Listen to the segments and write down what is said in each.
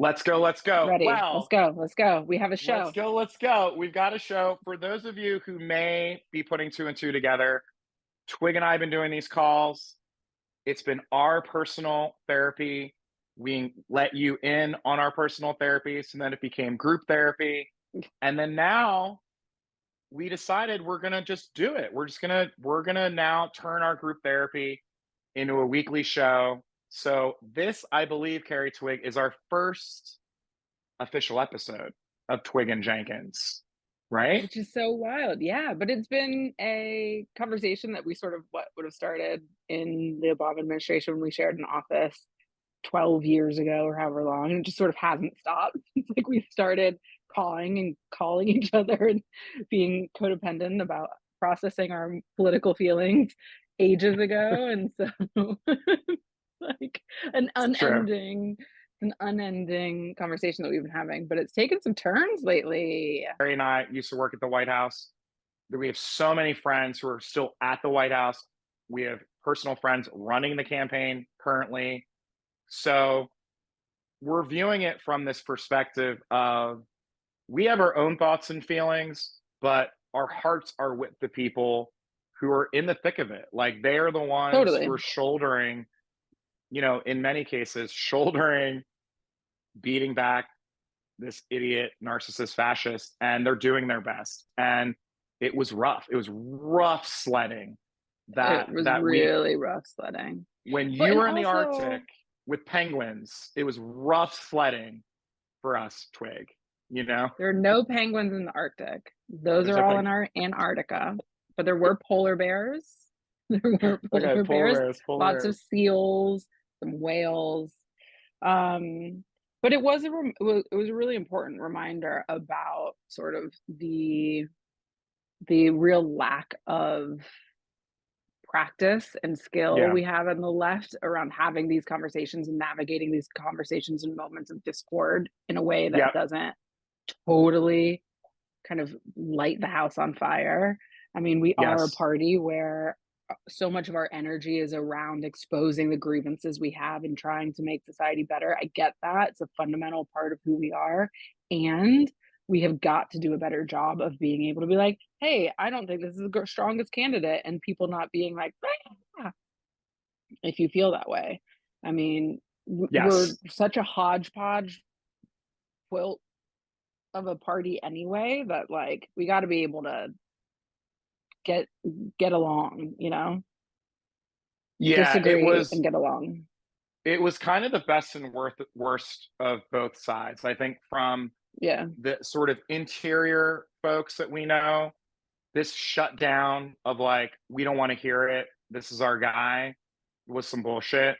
Let's go, let's go. Ready. Let's Well, go. Let's go. We have a let's show. go, let's go. We've got a show. For those of you who may be putting two and two together, Twig and I have been doing these calls. It's been our personal therapy. We let you in on our personal therapy, so then it became group therapy. And then now we decided we're gonna just do it. We're gonna now turn our group therapy into a weekly show. So this, I believe, Carrie Twig, is our first official episode of Twig and Jenkins, right? Which is so wild. Yeah, but it's been a conversation that we sort of what would have started in the Obama administration when we shared an office 12 years ago or however long, and it just sort of hasn't stopped. It's like we started calling and calling each other and being codependent about processing our political feelings ages ago. And so like an It's true. unending conversation that we've been having, but it's taken some turns lately. Carrie and I used to work at the White House. We have so many friends who are still at the White House. We have personal friends running the campaign currently. So we're viewing it from this perspective of we have our own thoughts and feelings, but our hearts are with the people who are in the thick of it. Like they are the ones who are Totally. shouldering, in many cases, shouldering, beating back this idiot, narcissist, fascist, and they're doing their best. And it was rough. It was rough sledding It that was that week. really rough sledding. When But you and were in the Arctic also with penguins, it was rough sledding for us, Twig. You know, there are no penguins in the Arctic. Those there's are no all in penguins. our Antarctica. But there were polar bears. There were Okay, polar polar bears, bears, polar lots of bears. seals, some whales. Um, but it was a really important reminder about sort of the real lack of practice and skill Yeah, we have on the left around having these conversations and navigating these conversations in moments of discord in a way that yeah, doesn't totally kind of light the house on fire. I mean, we are a yes, party where so much of our energy is around exposing the grievances we have and trying to make society better. I get that. It's a fundamental part of who we are. And we have got to do a better job of being able to be like, hey, I don't think this is the strongest candidate. And people not being like, "Ah," if you feel that way. I mean, we're yes. such a hodgepodge quilt of a party anyway that like we got to be able to get get along, Yeah, it disagree was and get along. it was kind of the best and worst of both sides. I think from Yeah. the sort of interior folks that we know, this shutdown of like, we don't want to hear it. This is our guy was some bullshit,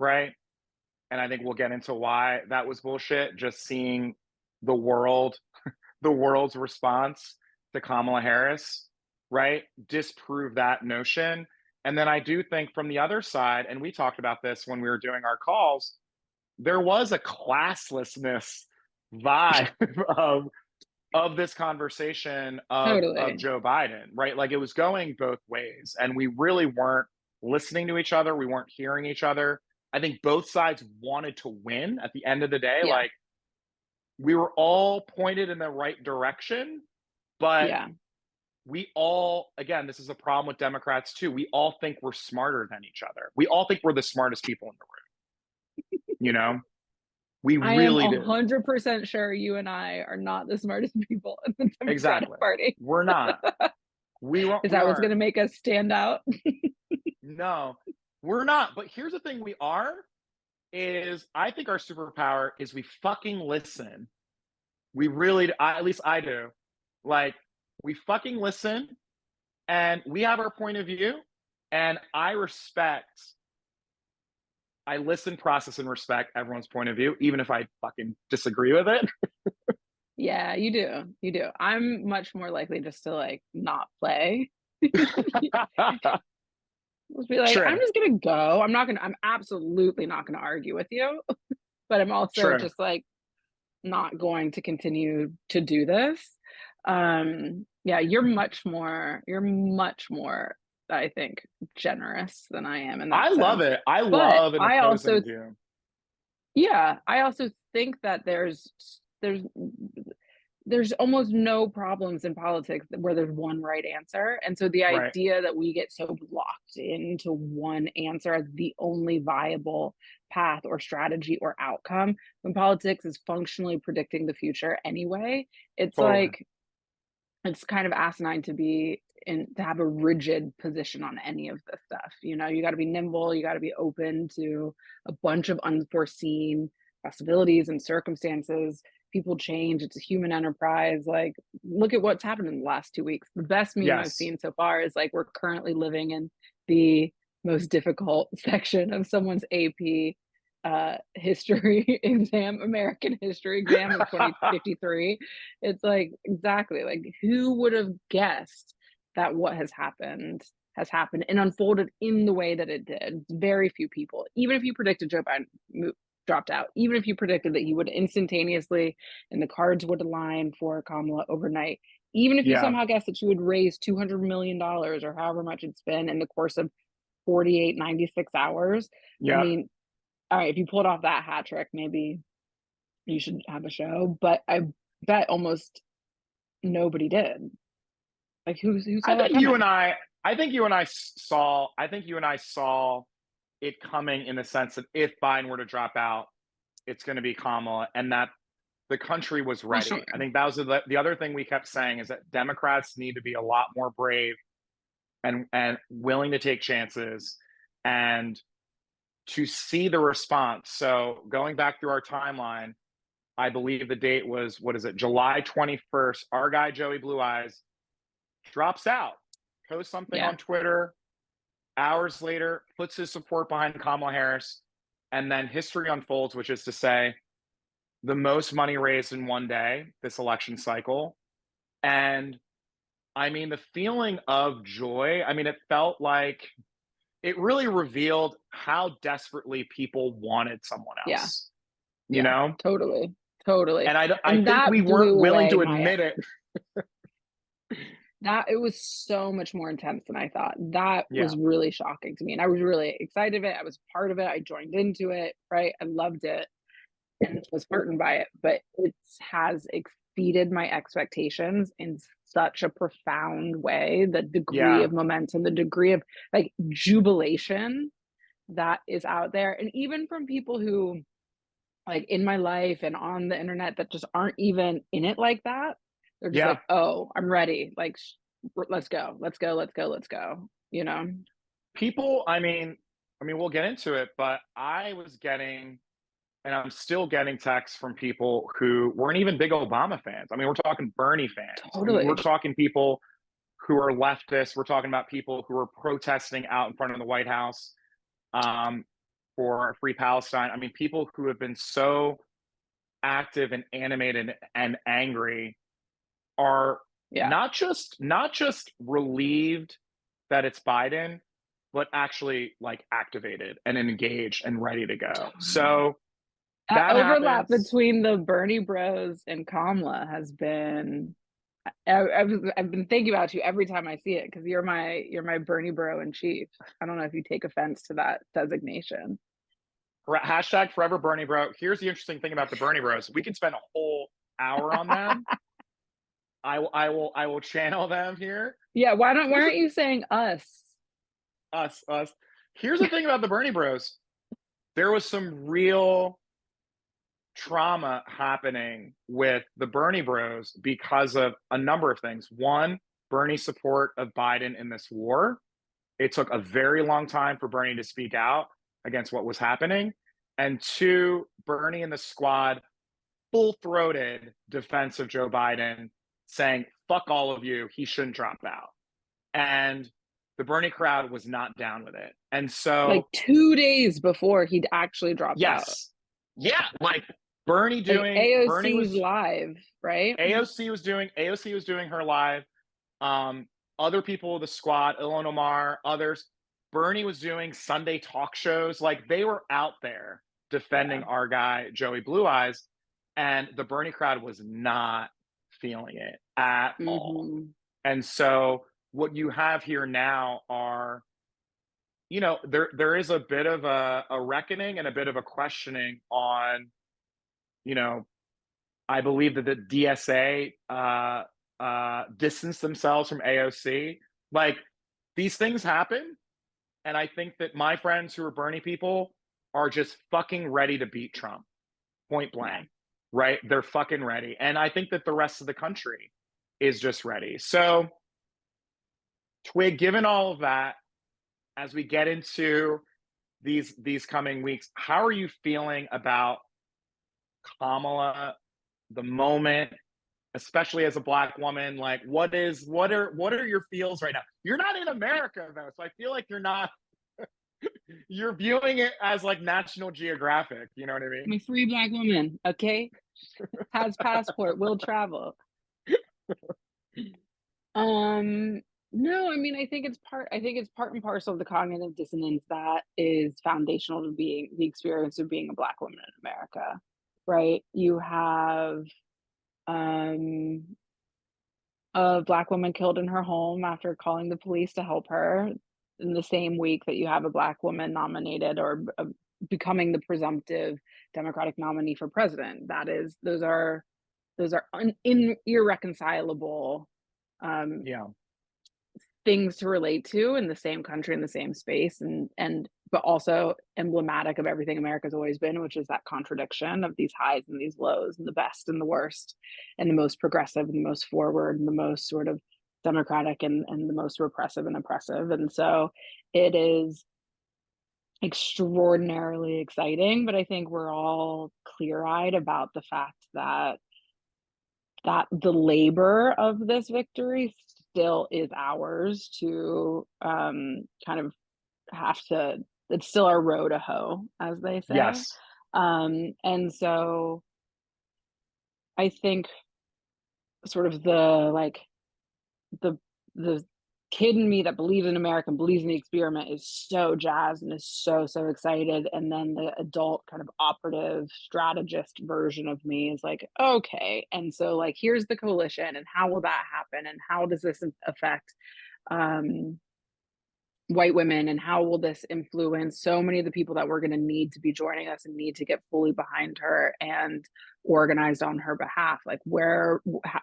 right? And I think we'll get into why that was bullshit. Just seeing the world, the world's response to Kamala Harris, right? Disprove that notion. And then I do think from the other side, and we talked about this when we were doing our calls, there was a classlessness vibe of this conversation of Totally. Joe Biden, right? Like it was going both ways, and we really weren't listening to each other. We weren't hearing each other. I think both sides wanted to win at the end of the day. Yeah. Like we were all pointed in the right direction, but Yeah. we all, again, this is a problem with Democrats too. We all think we're smarter than each other. We all think we're the smartest people in the room, you know? We I am really do. 100% sure you and I are not the smartest people in the Democratic Exactly. Party. We're not. Is We that what's going aren't. to make us stand out? No, we're not. But here's the thing we are is I think our superpower is we fucking listen. We really, at least I do. Like, we fucking listen and we have our point of view. And I listen, process, and respect everyone's point of view, even if I fucking disagree with it. Yeah, you do. You do. I'm much more likely just to like not play. Just be like, I'm True, just gonna go. I'm absolutely not gonna argue with you, but I'm also true. just like not going to continue to do this. Yeah, you're much more, I think, generous than I am in I that love sense. it. I But love an I opposing also view. Yeah, I also think that there's almost no problems in politics where there's one right answer. And so the Right. idea that we get so locked into one answer as the only viable path or strategy or outcome when politics is functionally predicting the future anyway, it's Totally. like it's kind of asinine to be in to have a rigid position on any of this stuff. You know, you got to be nimble, you got to be open to a bunch of unforeseen possibilities and circumstances. People change, it's a human enterprise. Like, look at what's happened in the last 2 weeks. The best meme I've Yes. seen so far is like we're currently living in the most difficult section of someone's AP history exam, American history exam of 2053. It's like, exactly, like, who would have guessed that what has happened and unfolded in the way that it did? Very few people. Even if you predicted Joe Biden dropped out, even if you predicted that he would instantaneously and the cards would align for Kamala overnight, even if you Yeah. somehow guessed that she would raise $200 million or however much it's been in the course of 48, 96 hours. I Yeah. mean, all right, if you pulled off that hat trick, maybe you should have a show, but I bet almost nobody did. Like who I saw that think you and coming? I I think you and I saw I think you and I saw it coming in the sense that if Biden were to drop out, it's going to be Kamala, and that the country was Well, sure. ready. I think that was the other thing we kept saying is that Democrats need to be a lot more brave and willing to take chances and to see the response. So going back through our timeline, I believe the date was, what is it, July 21st. Our guy Joey Blue Eyes drops out, posts something Yeah. on Twitter. Hours later, puts his support behind Kamala Harris, and then history unfolds, which is to say, the most money raised in one day this election cycle. And I mean, the feeling of joy, I mean, it felt like it really revealed how desperately people wanted someone Yeah. else, you Yeah. know? Totally. Totally. And I And think that we weren't blew willing away to my admit it. that it was so much more intense than I thought. That Yeah. was really shocking to me. And I was really excited of it. I was part of it. I joined into it, right? I loved it and was heartened by it, but it has exceeded my expectations in such a profound way. The degree Yeah. of momentum, the degree of like jubilation that is out there. And even from people who like in my life and on the internet that just aren't even in it like that. They're just Yeah. like, "Oh, I'm ready. Like, let's go. Let's go. Let's go. Let's go." You know? People, I mean, we'll get into it, but I was getting and I'm still getting texts from people who weren't even big Obama fans. I mean, we're talking Bernie fans. I mean, we're Totally. talking people who are leftists. We're talking about people who are protesting out in front of the White House um, for Free Palestine. I mean, people who have been so active and animated and angry are Yeah. not just relieved that it's Biden, but actually like activated and engaged and ready to go. Totally. So That that overlap happens. between the Bernie Bros and Kamala has been I've been thinking about you every time I see it because you're my Bernie Bro in chief. I don't know if you take offense to that designation. Hashtag forever Bernie bro. Here's the interesting thing about the Bernie bros. We could spend a whole hour on them. I will channel them here. Yeah, why Here's aren't you saying us? us. Here's the thing about the Bernie bros. There was some real trauma happening with the Bernie bros because of a number of things. One, Bernie's support of Biden in this war. It took a very long time for Bernie to speak out against what was happening. And two, Bernie and the squad full throated defense of Joe Biden, saying, fuck all of you, he shouldn't drop out. And the Bernie crowd was not down with it. And Like so, 2 days before he'd actually dropped out. yes, yeah, like Like Bernie AOC's was, live, right? AOC was doing her live. Um, Other people, the squad, Ilhan Omar, others, Bernie was doing Sunday talk shows. Like they were out there Yeah. defending our guy, Joey Blue Eyes. And the Bernie crowd was not feeling it at all. Mhm. And so what you have here now are, there is a bit of a reckoning and a bit of a questioning on, you know, I believe that the DSA distanced themselves from AOC. Like, these things happen, and I think that my friends who are Bernie people are just fucking ready to beat Trump, point Yeah. blank, right? They're fucking ready, and I think that the rest of the country is just ready. So, Twig, given all of that, as we get into these coming weeks, how are you feeling about Kamala, the moment, especially as a Black woman? Like, what are your feels right now? You're not in America though, so I feel like you're viewing it as like National Geographic. You know what I I'm mean? a free Black woman, okay? Has passport, will travel. Um, no, I mean, I think it's part and parcel of the cognitive dissonance that is foundational to being the experience of being a Black woman in America, right? You have um a Black woman killed in her home after calling the police to help her in the same week that you have a Black woman nominated or becoming the presumptive Democratic nominee for president. Those are irreconcilable um, Yeah. things to relate to in the same country, in the same space, and but also emblematic of everything America's always been, which is that contradiction of these highs and these lows, and the best and the worst, and the most progressive and the most forward, and the most sort of democratic and the most repressive and oppressive. And so it is extraordinarily exciting, but I think we're all clear-eyed about the fact that the labor of this victory still is ours to kind of have to, it's still our row to hoe, as they say. Yes. And so I think sort of the the kid in me that believes in America and believes in the experiment is so jazzed and is so excited. And then the adult kind of operative strategist version of me is like, okay. And so like, here's the coalition and how will that happen? And how does this affect um white women, and how will this influence so many of the people that we're going to need to be joining us and need to get fully behind her and organized on her behalf? Like,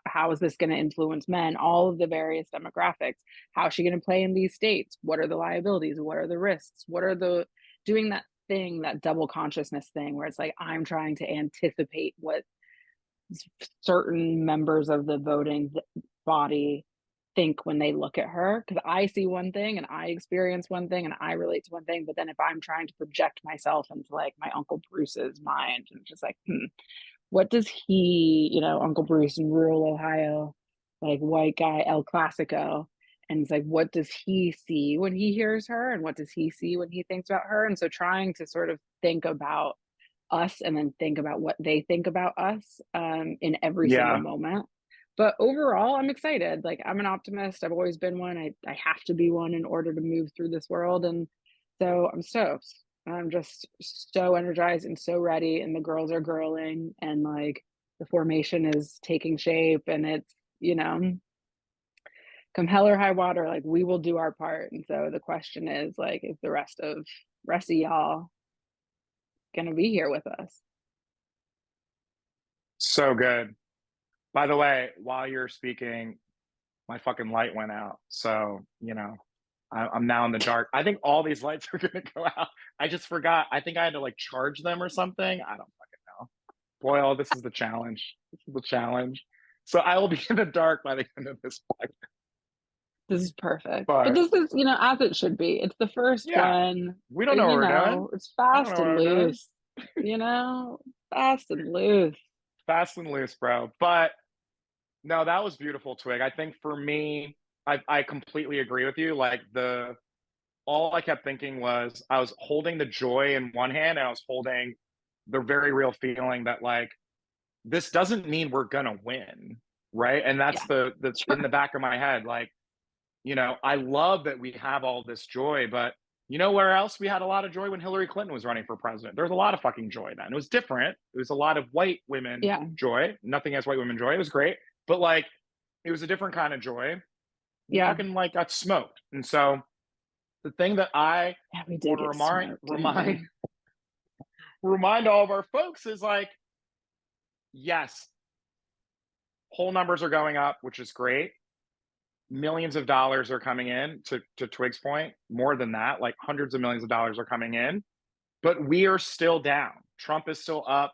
how is this going to influence men, all of the various demographics? How is she going to play in these states? What are the liabilities? What are the risks? What are the doing that thing, that double consciousness thing where it's like, I'm trying to anticipate what certain members of the voting body think when they look at her, because I see one thing and I experience one thing and I relate to one thing, but then if I'm trying to project myself into like my Uncle Bruce's mind and just like, what does he, Uncle Bruce in rural Ohio, like white guy, El Clasico, and it's like, what does he see when he hears her, and what does he see when he thinks about her? And so trying to sort of think about us and then think about what they think about us in every single Yeah. moment. But overall, I'm excited. Like, I'm an optimist. I've always been one. I have to be one in order to move through this world. And so I'm stoked. I'm just so energized and so ready. And the girls are girling, and like the formation is taking shape. And it's, come hell or high water, like we will do our part. And so the question is like, is the rest of y'all gonna be here with us? So good. By the way, while you're speaking, my fucking light went out. So, I'm now in the dark. I think all these lights are going to go out. I just forgot. I think I had to like charge them or something. I don't fucking know. Boy, oh, this is the challenge. This is the challenge. So I will be in the dark by the end of this podcast. This is perfect. But But this is, as it should be. It's the first yeah, one. we don't know what we're doing. It's I don't fast know what and we're doing. loose, fast and loose. Fast and loose, bro. But no, that was beautiful, Twig. I think for me, I completely agree with you. Like all I kept thinking was I was holding the joy in one hand and I was holding the very real feeling that like this doesn't mean we're gonna win, right? And that's Yeah, the in sure. the back of my head. Like, I love that we have all this joy, but you know where else we had a lot of joy? When Hillary Clinton was running for president. There was a lot of fucking joy then. It was different. It was a lot of white women Yeah, joy. Nothing against white women joy. It was great. But like it was a different kind of joy. We yeah. fucking like got smoked. And so the thing that I Yeah, we did want to get smoked, didn't we? remind all of our folks is like, yes, poll numbers are going up, which is great. Millions of dollars are coming in to Twig's point, more than that, like hundreds of millions of dollars are coming in, but we are still down. Trump is still up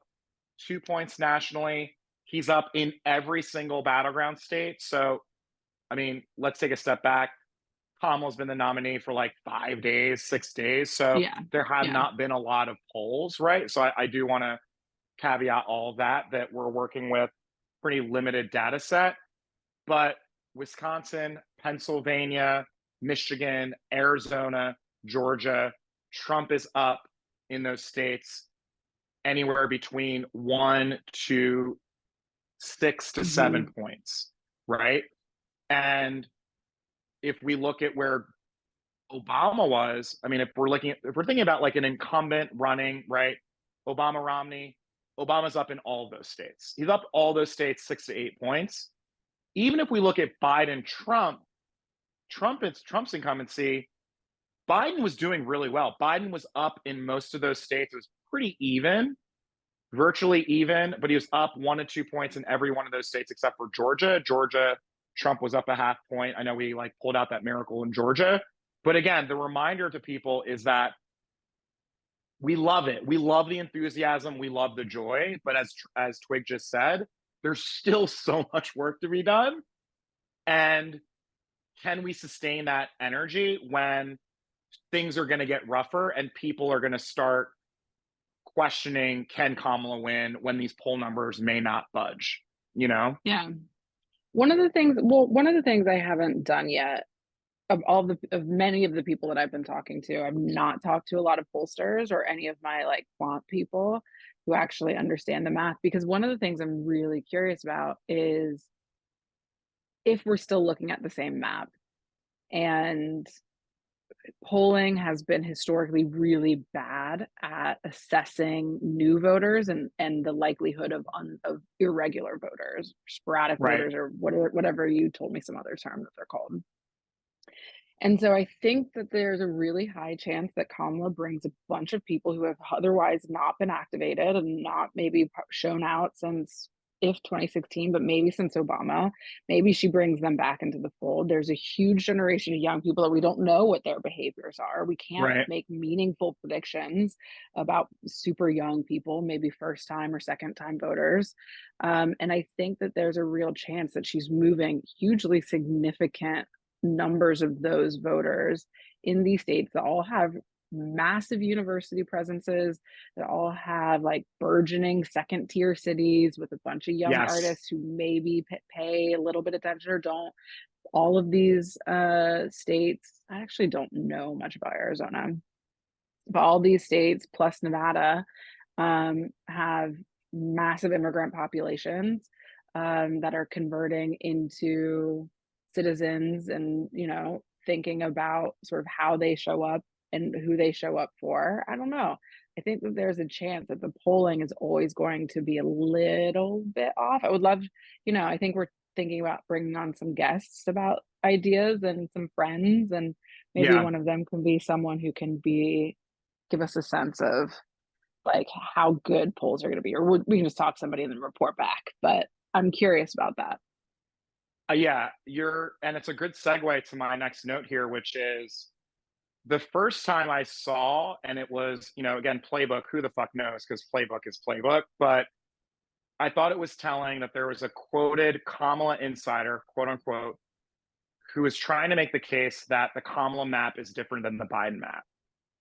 2 points nationally. He's up in every single battleground state. So, I mean, let's take a step back. Kamala's been the nominee for like 5 days, 6 days. So Yeah, there have yeah. not been a lot of polls, right? So I do want to caveat all of that, that we're working with pretty limited data set. But Wisconsin, Pennsylvania, Michigan, Arizona, Georgia, Trump is up in those states anywhere between 1 to 6 to 7 Mhm, points, right? And if we look at where Obama was, I mean, if we're thinking about like an incumbent running, right? Obama Romney, Obama's up in all of those states. He's up all those states 6 to 8 points. Even if we look at Biden Trump, Trump's incumbency, Biden was doing really well. Biden was up in most of those states. It was pretty even, virtually even, but he was up 1 to 2 points in every one of those states except for Georgia. Georgia, Trump was up a half point. I know we like pulled out that miracle in Georgia. But again, the reminder to people is that we love it. We love the enthusiasm. We love the joy. But as Twig just said, there's still so much work to be done. And can we sustain that energy when things are going to get rougher and people are going to start questioning, can Kamala win when these poll numbers may not budge, you know? yeah. One of the things I haven't done yet, of many of the people that I've been talking to, I've not talked to a lot of pollsters or any of my, like, quant people who actually understand the math, because one of the things I'm really curious about is if we're still looking at the same map. And polling has been historically really bad at assessing new voters and the likelihood of irregular voters, sporadic Right. voters, or whatever you told me some other term that they're called. And so I think that there's a really high chance that Kamala brings a bunch of people who have otherwise not been activated and not maybe shown out since, if 2016, but maybe since Obama. Maybe she brings them back into the fold. There's a huge generation of young people that we don't know what their behaviors are. We can't Right. make meaningful predictions about super young people, maybe first time or second time voters. And I think that there's a real chance that she's moving hugely significant numbers of those voters in these states that all have massive university presences, that all have like burgeoning second tier cities with a bunch of young Yes. artists who maybe pay a little bit of attention or don't. All of these states, I actually don't know much about Arizona, but all these states plus Nevada have massive immigrant populations that are converting into citizens, and thinking about sort of how they show up and who they show up for. I don't know. I think that there's a chance that the polling is always going to be a little bit off. I would love, I think we're thinking about bringing on some guests about ideas and some friends, and maybe Yeah. one of them can be someone who can give us a sense of like how good polls are going to be, or we can just talk to somebody and then report back. But I'm curious about that. Yeah. And it's a good segue to my next note here, which is the first time I saw, and it was, again, playbook, who the fuck knows? Because playbook is playbook. But I thought it was telling that there was a quoted Kamala insider, quote unquote, who was trying to make the case that the Kamala map is different than the Biden map,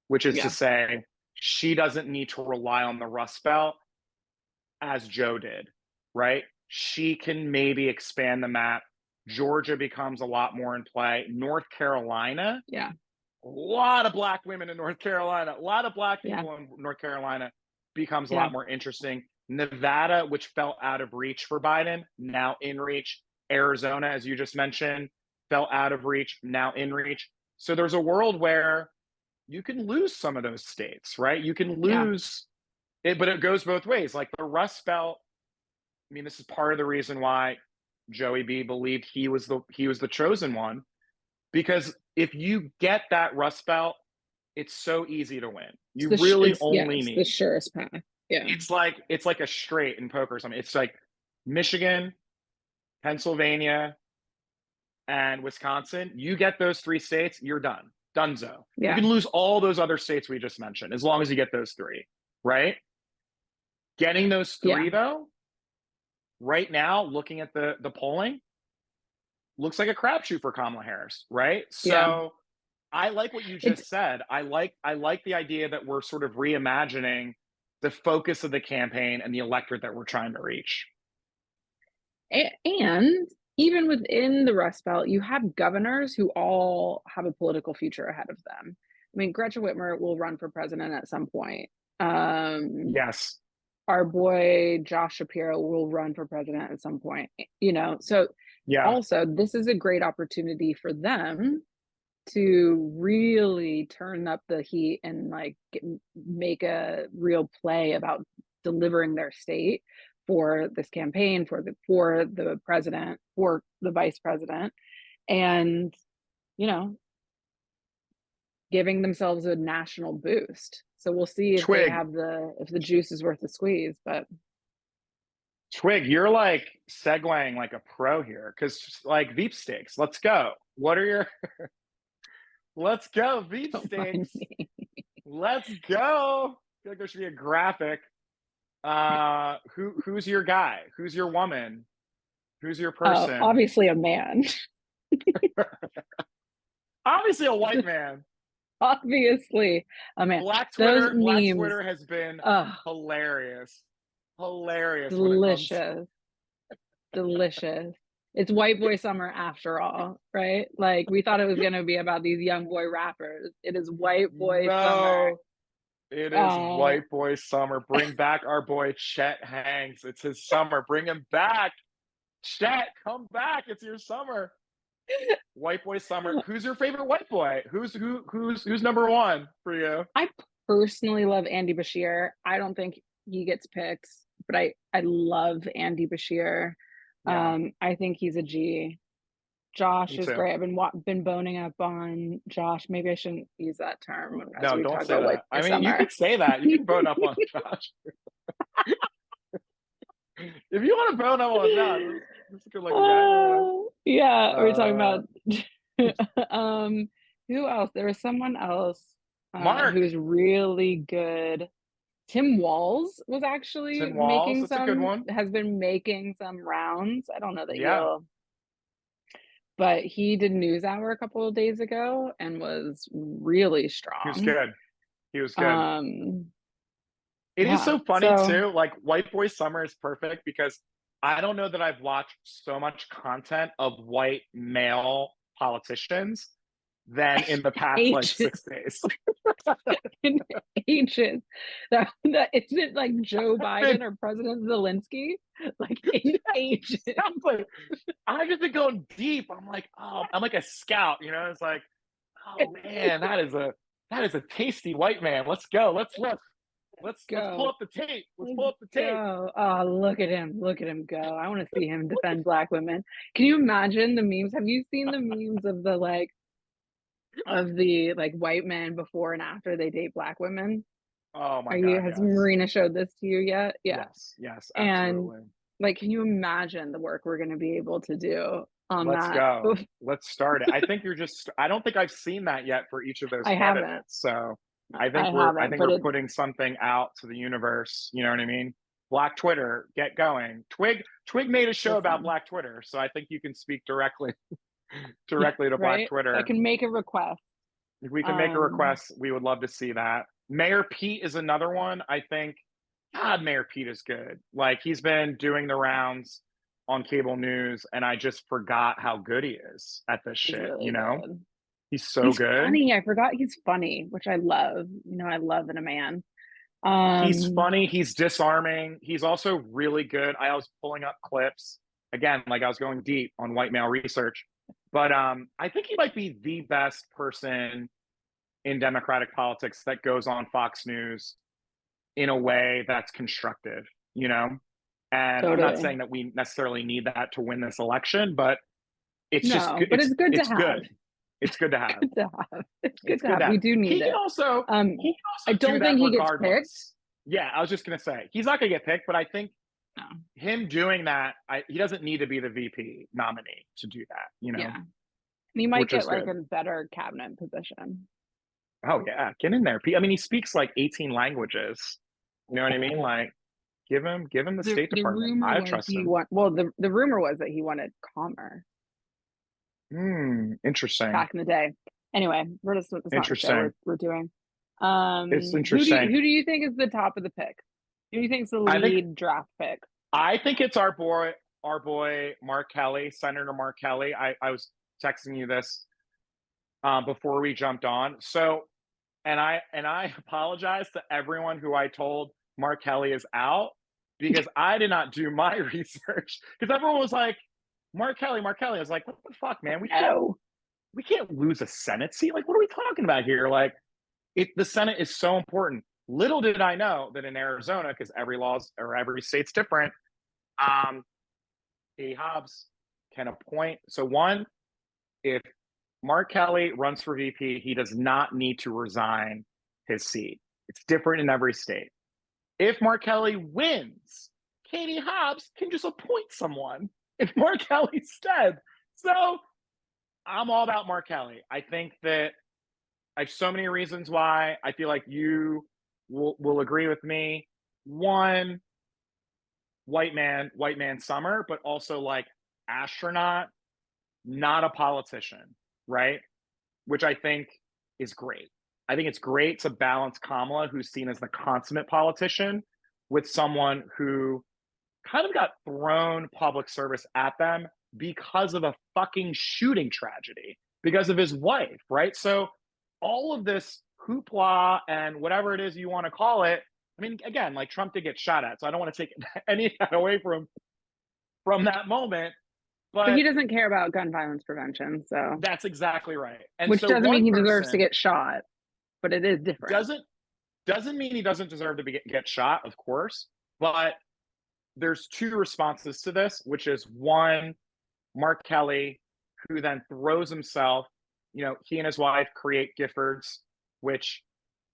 which is to Yeah, say, she doesn't need to rely on the Rust Belt as Joe did, right? She can maybe expand the map. Georgia becomes a lot more in play. North Carolina, yeah, a lot of Black women in North Carolina, a lot of Black yeah, people in North Carolina becomes a yeah, lot more interesting. Nevada, which felt out of reach for Biden, now in reach. Arizona, as you just mentioned, fell out of reach, now in reach. So there's a world where you can lose some of those states, right? You can yeah, lose it, but it goes both ways. Like the Rust Belt, I mean, this is part of the reason why Joey B believed he was the chosen one. because if you get that Rust Belt, it's so easy to win. It's You really only it's the need surest path. Yeah. it's like a straight in poker or something. It's like Michigan, Pennsylvania, and Wisconsin. You get those 3 states, you're done. Dunzo. You Yeah. can lose all those other states we just mentioned as long as you get those 3, right? Getting those 3 Yeah. though, right now, looking at the polling, looks like a crapshoot for Kamala Harris, right? Yeah. So I like what you It's just said. I like the idea that we're sort of reimagining the focus of the campaign and the electorate that we're trying to reach. and even within the Rust Belt, you have governors who all have a political future ahead of them. I mean, Gretchen Whitmer will run for president at some point. Yes. Our boy Josh Shapiro will run for president at some point, you know. So Yeah. also, this is a great opportunity for them to really turn up the heat and like make a real play about delivering their state for this campaign, for the president, for the vice president, and you know, giving themselves a national boost. So we'll see if they Twig, have if the juice is worth the squeeze. But Twig, you're like segueing like a pro here because like VEEPStakes. Let's go. What are your let's go, don't mind VEEPStakes. me. Let's go. I feel like there should be a graphic. Who's your guy? Who's your woman? Who's your person? Obviously a man. Obviously a white man. Obviously a man. Those Black memes, Twitter has been oh, hilarious. Hilarious when it comes to delicious, delicious. It's white boy summer after all, right? Like we thought it was gonna be about these young boy rappers. It is white boy summer. no. It is Uh, white boy summer. Bring back our boy Chet Hanks. It's his summer. Bring him back. Chet, come back. It's your summer. White boy summer. Who's your favorite white boy? Who's number one for you? I personally love Andy Bashir. I don't think he gets picks, but I love Andy Bashir. Yeah, I think he's a G. Josh me is too. great. I've been boning up on Josh. Maybe I shouldn't use that term as No, we don't talk say about white that. boy I mean, you summer. could say that. You can bone up on Josh. If you want to bone up on Josh, this is a good looking guy. Yeah, we are talking Uh, about um who else? There was someone else Mark, who's really good. Tim Walz was actually Tim Walls. making That's a good some one. has been making some rounds. I don't know that Yeah, he'll, but he did NewsHour a couple of days ago and was really he was strong. good. He was good. Um, It is yeah, so funny so too. Like White Boy Summer is perfect because I don't know that I've watched so much content of white male politicians than in the past like ages 6 days. in ages. That isn't like Joe Been, Biden or President Zelensky, like in ages. exactly. I've just been going deep. I'm like, oh, I'm like a scout, you know. It's like, oh man, that is a tasty white man. Let's go. Let's pull Go. up the tape. Let's Let's pull up the tape. go. Oh, look at him. Look at him go. I want to see him defend black women. Can you imagine the memes? Have you seen the memes of the like white men before and after they date black women? Oh my god, Has yes. Marina showed this to you yet? Yeah. Yes, yes, And absolutely. like, can you imagine the work we're going to be able to do on Let's that? go. Let's start it. I don't think I've seen that yet for each of those I haven't. candidates. So I haven't, we're but putting something out to the universe. You know what I mean? Black Twitter, get going. Twig made a show about listen, Black Twitter, so I think you can speak yeah, directly to Black right? I Twitter. can make a request. If we can make a Um, request, we would love to see that. Mayor Pete is another one. I think, God, Mayor Pete is good. Like he's been doing the rounds on cable news, and I just forgot how good he is at this he's shit. You really know, good. he's so He's good. funny. I forgot he's funny, which I love. You know, I love in a man. He's Um, funny. He's disarming. He's also really good. I was pulling up clips again, like I was going deep on white male research, but I think he might be the best person in Democratic politics that goes on Fox News in a way that's constructive, you know? And I'm not totally. saying that we necessarily need that to win this election, but it's just No, but it's good to it's have. good. It's good to have. Good to have. It's good It's to good to have. We have. do need He can it. also I do don't that think he gets picked. regardless. Yeah, I was just gonna say he's not gonna get picked, but I think No. him doing that, he doesn't need to be the VP nominee to do that. Yeah. He might which get is like good. a better cabinet position. Oh yeah, get in there. I mean, he speaks like 18 languages. You know what I mean? Like, give him the State The Department. rumor I was trust he him. want well the rumor was that he wanted commerce Interesting. back in the day. Anyway, it's not the show Interesting. we're doing. It's Who interesting. do you think is the top of the pick? Who do you think is the I think lead draft pick? I think it's our boy Mark Kelly, Senator Mark Kelly. I was texting you this before we jumped on. So, and I apologize to everyone who I told Mark Kelly is out because I did not do my research because everyone was like, Mark Kelly, Mark Kelly. I was like, what the fuck, man? No. We can't lose a Senate seat. Like, what are we talking about here? Like, the Senate is so important. Little did I know that in Arizona, because every state's different, Katie Hobbs can appoint. So one, if Mark Kelly runs for VP, he does not need to resign his seat. It's different in every state. If Mark Kelly wins, Katie Hobbs can just appoint someone if Mark Kelly's dead. So I'm all about Mark Kelly. I think that I have so many reasons why. I feel like you will agree with me. One, white man summer, but also like astronaut, not a politician, right? Which I think is great. I think it's great to balance Kamala, who's seen as the consummate politician, with someone who kind of got thrown public service at them because of a fucking shooting tragedy, because of his wife, right? So all of this hoopla and whatever it is you want to call it, I mean, again, like Trump did get shot at, so I don't want to take any of that away from that moment. But But he doesn't care about gun violence prevention, so that's exactly right. And which so doesn't mean one he deserves to person get shot, but it is different. doesn't mean he doesn't deserve to get shot, of course. But there's two responses to this, which is one, Mark Kelly, who then throws himself, he and his wife create Giffords, which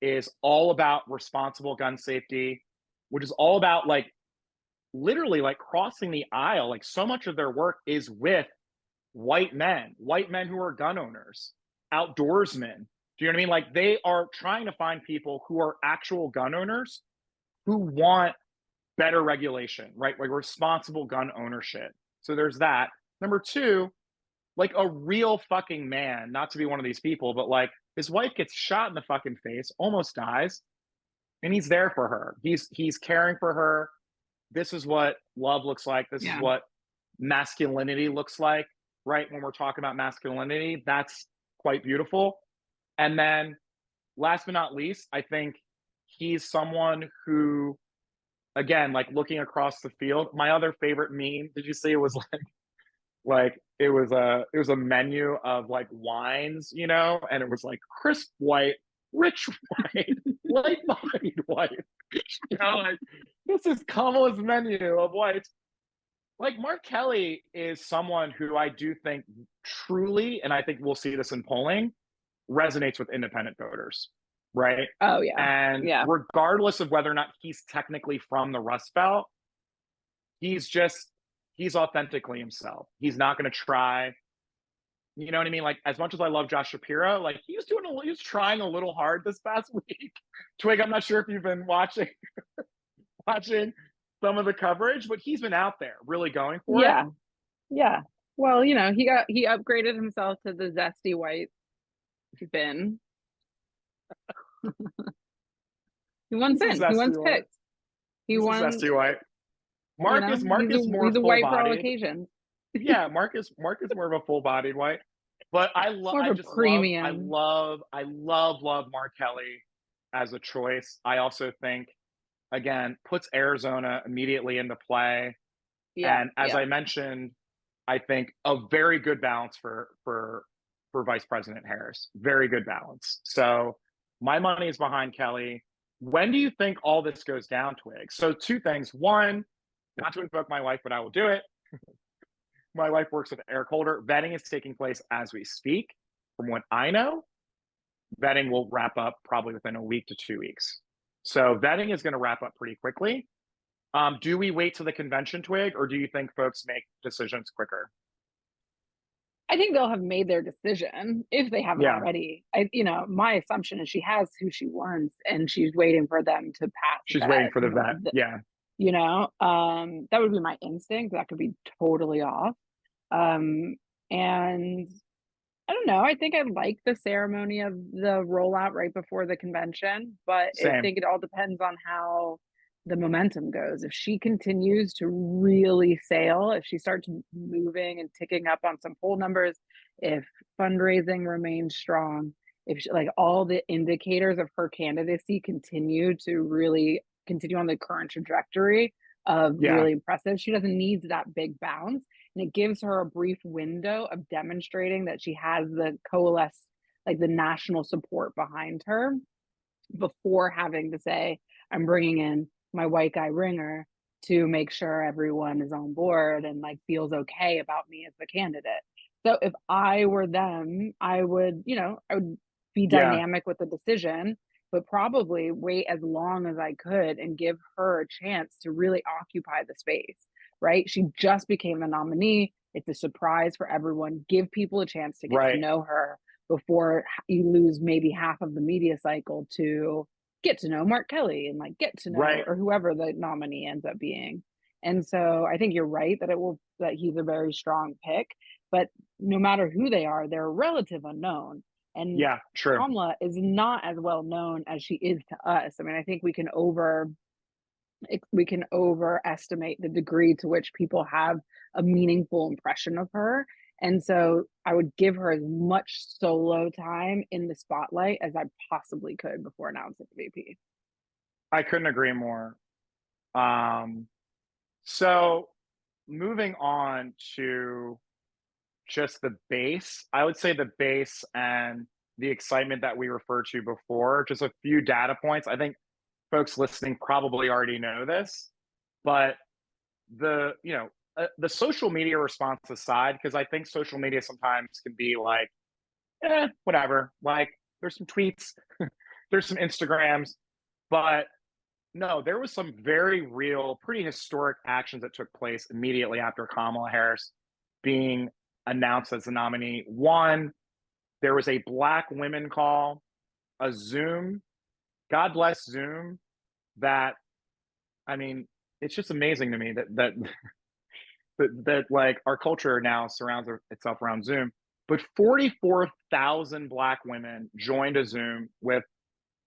is all about responsible gun safety, which is all about like literally like crossing the aisle. Like so much of their work is with white men who are gun owners, outdoorsmen. Do you know what I mean? Like they are trying to find people who are actual gun owners who want better regulation, right? Like responsible gun ownership. So there's that. Number two, like a real fucking man, not to be one of these people, but like his wife gets shot in the fucking face, almost dies, and he's there for her. He's caring for her. This is what love looks like. This is Yeah. what masculinity looks like, right? When we're talking about masculinity, that's quite beautiful. And then last but not least, I think he's someone who, again, like looking across the field, my other favorite meme, did you see it was like it was a menu of like wines, and it was like crisp white, rich white, light bodied white. Like this is Kamala's menu of whites. Like Mark Kelly is someone who I do think truly, and I think we'll see this in polling, resonates with independent voters, right? Oh yeah. And Yeah. regardless of whether or not he's technically from the Rust Belt, he's authentically himself. He's not going to try. You know what I mean? Like as much as I love Josh Shapiro, like he was trying a little hard this past week. Twig, I'm not sure if you've been watching some of the coverage, but he's been out there really going for it. Yeah. Well, he upgraded himself to the zesty white bin. He won sin. He won picks. He won zesty white. Mark is more he's a white for all occasions. Yeah, Mark is more of a full-bodied white. But I love Mark Kelly as a choice. I also think, again, puts Arizona immediately into play. Yeah, and as I mentioned, I think a very good balance for Vice President Harris. Very good balance. So my money is behind Kelly. When do you think all this goes down, Twig? So two things. One, not to invoke my wife, but I will do it. My wife works with Eric Holder. Vetting is taking place as we speak, from what I know, vetting will wrap up probably within a week to 2 weeks. So vetting is going to wrap up pretty quickly. Do we wait till the convention, Twig, or do you think folks make decisions quicker? I think they'll have made their decision if they haven't Yeah, already. My assumption is she has who she wants, and she's waiting for them to pass she's waiting that. for the vet. Yeah, That would be my instinct. That could be totally off. Um, and I don't know. I think I like the ceremony of the rollout right before the convention, but I same. think it all depends on how the momentum goes. If she continues to really sail, if she starts moving and ticking up on some poll numbers, if fundraising remains strong, if she, like all the indicators of her candidacy continue to really continue on the current trajectory of Yeah, really impressive, she doesn't need that big bounce, and it gives her a brief window of demonstrating that she has the coalesce, like the national support behind her, before having to say, I'm bringing in my white guy ringer to make sure everyone is on board and like feels okay about me as the candidate. So if I were them, I would be yeah, dynamic with the decision, but probably wait as long as I could and give her a chance to really occupy the space, right? She just became the nominee. It's a surprise for everyone. Give people a chance to get to right, know her before you lose maybe half of the media cycle to get to know Mark Kelly and like get to know right. or whoever the nominee ends up being. And so I think you're right that he's a very strong pick, but no matter who they are, they're a relative unknown. And Yeah, true. Kamala is not as well known as she is to us. I mean, I think we can overestimate the degree to which people have a meaningful impression of her. And so I would give her as much solo time in the spotlight as I possibly could before announcing the VP. I couldn't agree more. Um, so moving on to just the base, I would say the base and the excitement that we referred to before, just a few data points. I think folks listening probably already know this, but the social media response aside, because I think social media sometimes can be like, whatever. Like, there's some tweets, there's some Instagrams, but no, there was some very real, pretty historic actions that took place immediately after Kamala Harris being announced as the nominee. One, there was a Black women call, a Zoom. God bless Zoom. That I mean, it's just amazing to me that like our culture now surrounds itself around Zoom. But 44,000 Black women joined a Zoom with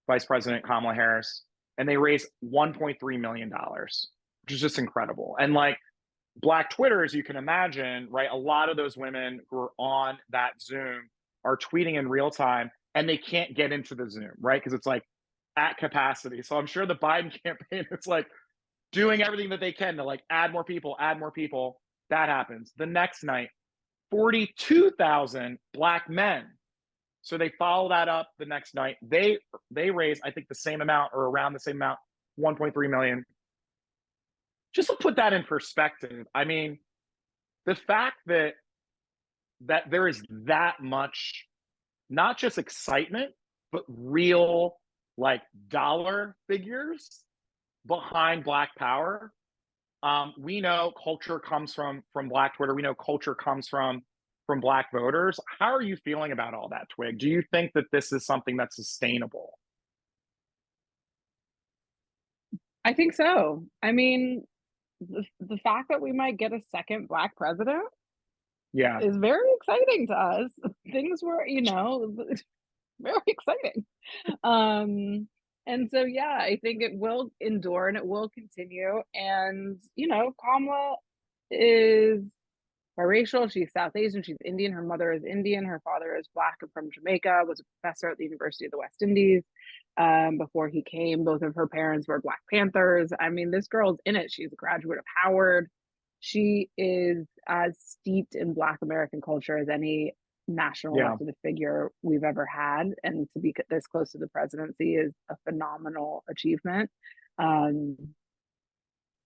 Vice President Kamala Harris, and they raised $1.3 million, which is just incredible. And like Black Twitter, as you can imagine, right? A lot of those women who are on that Zoom are tweeting in real time, and they can't get into the Zoom, right? Because it's like at capacity. So I'm sure the Biden campaign is like doing everything that they can to like add more people, add more people. That happens. The next night, 42,000 Black men. So they follow that up the next night. They raise, I think, the same amount or around the same amount, 1.3 million. Just to put that in perspective, I mean, the fact that there is that much, not just excitement, but real like dollar figures behind Black power. We know culture comes from Black Twitter. We know culture comes from Black voters. How are you feeling about all that, Twig? Do you think that this is something that's sustainable? I think so. I mean, the fact that we might get a second Black president Yeah, is very exciting to us. Things were, very exciting. And so, yeah, I think it will endure and it will continue. And, Kamala is biracial. She's South Asian. She's Indian. Her mother is Indian. Her father is Black and from Jamaica, was a professor at the University of the West Indies. Before he came, both of her parents were Black Panthers. I mean, this girl's in it. She's a graduate of Howard. She is as steeped in Black American culture as any national yeah. elected figure we've ever had. And to be this close to the presidency is a phenomenal achievement. Um,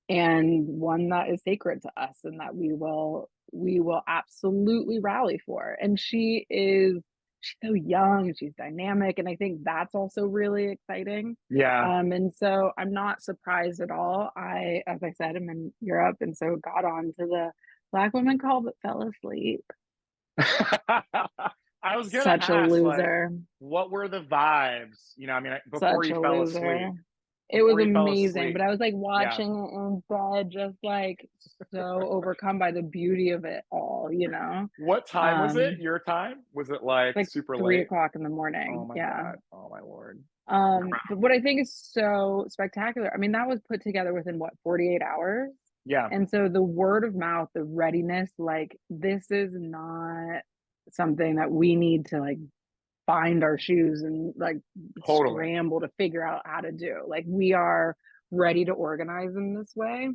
and one that is sacred to us and that we will absolutely rally for. And she is she's so young, she's dynamic, and I think that's also really exciting. Yeah. And so I'm not surprised at all. As I said, I'm in Europe, and so got on to the Black women call but fell asleep. I was gonna Such a ask, like, loser. what were the vibes? You know, I mean, before Such you a fell loser. asleep. It was Before you fell amazing, but asleep. I was, like, Yeah. watching it in bed, just, like, so overcome by the beauty of it all, you know? What time was it? Um, Your time? Was it like like, super 3 late? o'clock in the Oh morning, my yeah. god. Oh my lord. But what I think is so spectacular, I mean, that was put together within what, 48 hours? Yeah, And so the word of mouth, the readiness, like, this is not something that we need to, like, find our shoes and, like, totally. scramble to figure out how to do. Like, we are ready to organize in this way.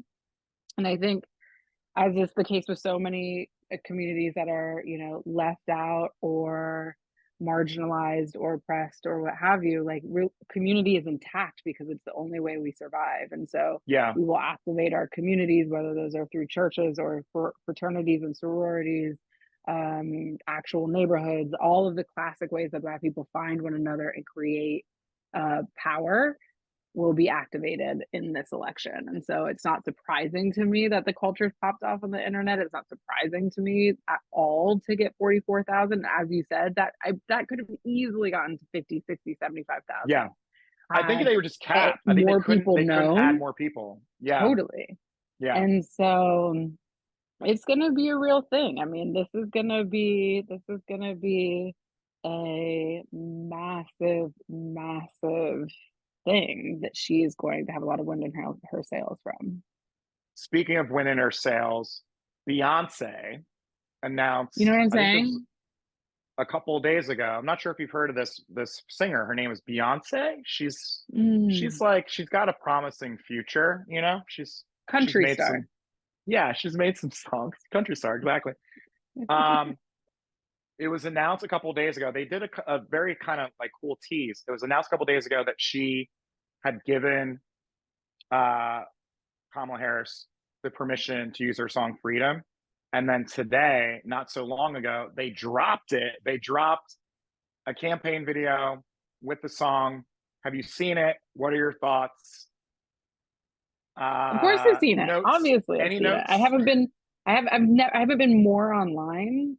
And I think, as is the case with so many communities that are, you know, left out or marginalized or oppressed or what have you, like, community is intact because it's the only way we survive. And so Yeah, we will activate our communities, whether those are through churches or for fraternities and sororities, actual neighborhoods, all of the classic ways that Black people find one another and create power will be activated in this election. And so it's not surprising to me that the culture's popped off on the internet. It's not surprising to me at all to get 44,000. As you said, that could have easily gotten to 50, 60, yeah. 75,000 I think had they were just capped. I think more people they couldn't add known. more people. Yeah, Totally. yeah. And so it's going to be a real thing. I mean, this is going to be a massive, massive thing that she is going to have a lot of wind in her sails from. Speaking of winning her sales, Beyonce You know announced, what I'm I think this was saying? a couple of days ago. I'm not sure if you've heard of this singer. Her name is Beyonce. She's Mm, like she's got a promising future, you know? She's country made star. some yeah, she's made some songs. Country star, exactly. Um it was announced a couple of days ago. They did a very kind of like cool tease. It was announced a couple of days ago that she had given uh Kamala Harris the permission to use her song Freedom. And then today, not so long ago, they dropped it. They dropped a campaign video with the song. Have you seen it? What are your thoughts? Of course I've seen it. Notes? Obviously I've Any seen it. notes? I haven't been more online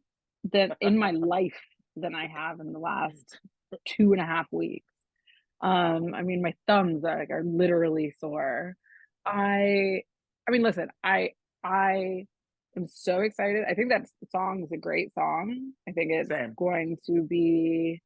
than in my life than I have in the last 2.5 weeks. I mean, my thumbs are literally sore. I I mean, listen, I am so excited. I think that song is a great song. I think it's Same. going to be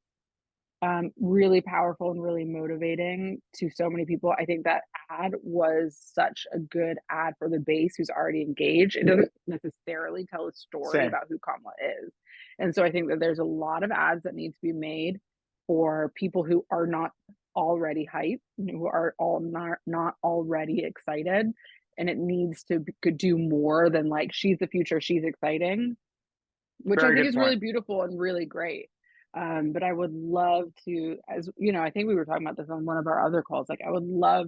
really powerful and really motivating to so many people. I think that ad was such a good ad for the base who's already engaged. It doesn't necessarily tell a story Same. about who Kamala is. And so I think that there's a lot of ads that need to be made for people who are not already hyped, who are all not already excited. And it needs to could do more than like she's the future, she's exciting, which I Very think good is point. really beautiful and really great. But I would love to, as you know, I think we were talking about this on one of our other calls. Like, I would love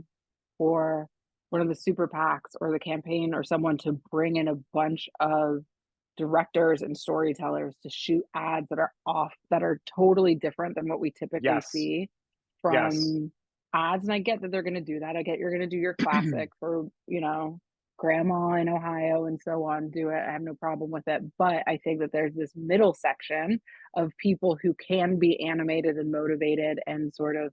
for one of the super PACs or the campaign or someone to bring in a bunch of directors and storytellers to shoot ads that are off, that are totally different than what we typically Yes. see Yes. from ads. And I get that they're going to do that. I get you're going to do your classic for, you know, grandma in Ohio and so on, do it. I have no problem with it. But I think that there's this middle section of people who can be animated and motivated and sort of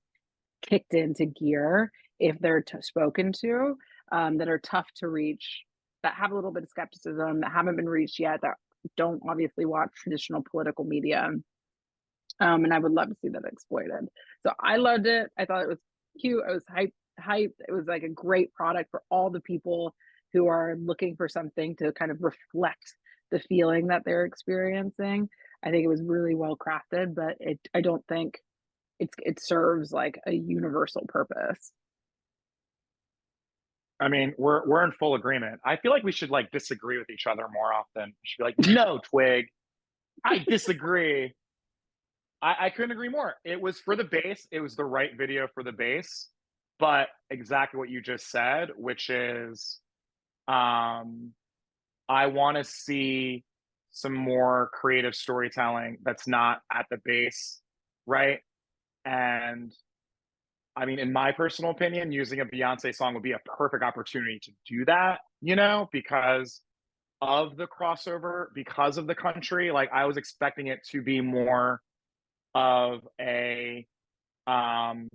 kicked into gear if they're spoken to, that are tough to reach, that have a little bit of skepticism, that haven't been reached yet, that don't obviously watch traditional political media. And I would love to see that exploited. So I loved it. I thought it was cute. I was hyped. It was like a great product for all the people who are looking for something to kind of reflect the feeling that they're experiencing. I think it was really well crafted, but I don't think it serves like a universal purpose. I mean, we're in full agreement. I feel like we should like disagree with each other more often. We should be like, no, Twig, I disagree. I couldn't agree more. It was for the base. It was the right video for the base, but exactly what you just said, which is, I want to see some more creative storytelling that's not at the base, right? And I mean, in my personal opinion, using a Beyonce song would be a perfect opportunity to do that, because of the crossover, because of the country. Like, I was expecting it to be more of a um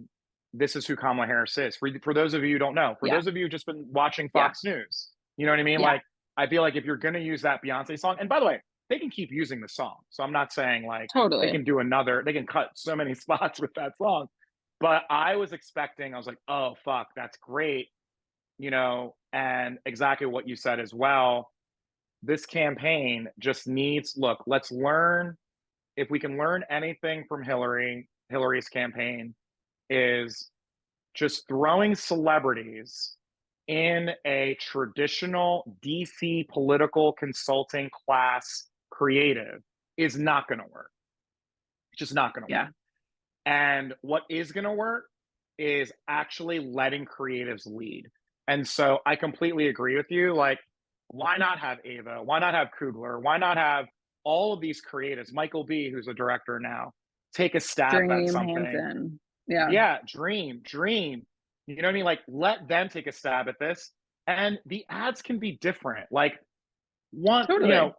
this is who Kamala Harris is. For those of you who don't know, for Yeah. those of you who just been watching Yeah. Fox News, you know what I mean? Yeah. Like, I feel like if you're gonna use that Beyonce song, and by the way, they can keep using the song. So I'm not saying like Totally. they can cut so many spots with that song. But I was expecting, I was like, oh fuck, that's great, and exactly what you said as well. This campaign just needs, look, let's learn, if we can learn anything from Hillary's campaign, is just throwing celebrities in a traditional DC political consulting class creative is not going to work. It's just not going to Yeah. work. And what is going to work is actually letting creatives lead. And so I completely agree with you. Like, why not have Ava? Why not have Kugler? Why not have all of these creatives? Michael B., who's a director now, take a stab at Dream something. Hansen. Yeah. Yeah, dream. You know what I mean? Like, let them take a stab at this. And the ads can be different. Like, one, Totally.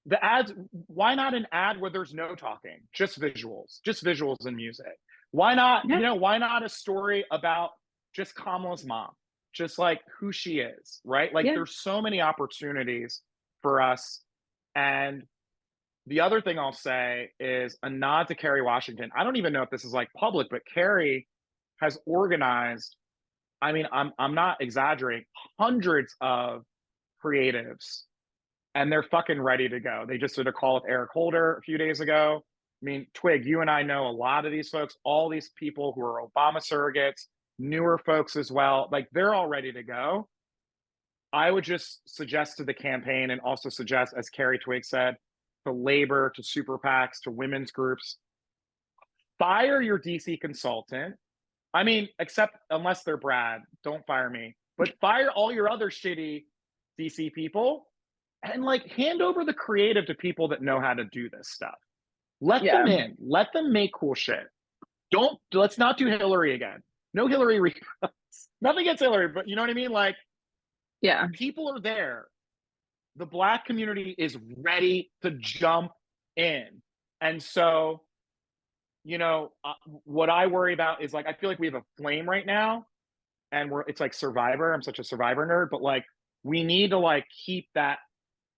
the ads, why not an ad where there's no talking, just visuals and music? Why not, Yeah. why not a story about just Kamala's mom, just like who she is, right? Like, Yeah. there's so many opportunities for us. And the other thing I'll say is a nod to Kerry Washington. I don't even know if this is like public, but Kerry has organized, I mean, I'm not exaggerating, hundreds of creatives, and they're fucking ready to go. They just did a call with Eric Holder a few days ago. I mean, Twig, you and I know a lot of these folks, all these people who are Obama surrogates, newer folks as well. Like, they're all ready to go. I would just suggest to the campaign, and also suggest, as Carrie Twig said, to labor, to super PACs, to women's groups, fire your DC consultant. I mean, except unless they're Brad, don't fire me, but fire all your other shitty DC people, and like hand over the creative to people that know how to do this stuff. Let them Yeah. in, let them make cool shit. Let's not do Hillary again. No Hillary reruns. Nothing against Hillary, but you know what I mean? Like, Yeah. people are there. The Black community is ready to jump in. And so, what I worry about is, like, I feel like we have a flame right now, and it's like Survivor. I'm such a Survivor nerd, but like, we need to like keep that,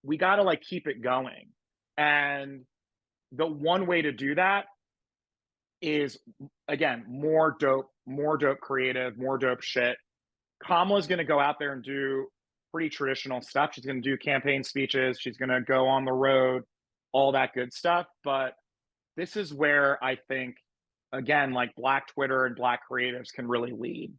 we got to like keep it going. And the one way to do that is, again, more dope creative, more dope shit. Kamala's going to go out there and do pretty traditional stuff. She's going to do campaign speeches. She's going to go on the road, all that good stuff. But this is where I think, again, like, Black Twitter and Black creatives can really lead.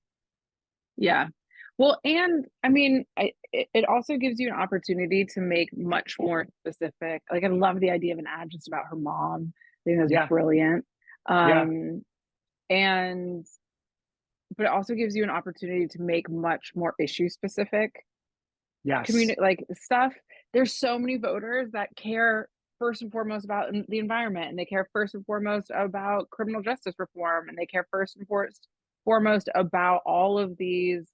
Yeah. Well, and I mean, it also gives you an opportunity to make much more specific. Like, I love the idea of an ad just about her mom. I think that's Yeah. brilliant. Yeah. And but it also gives you an opportunity to make much more issue specific Yes. community like stuff. There's so many voters that care first and foremost about the environment, and they care first and foremost about criminal justice reform, and they care first and foremost about all of these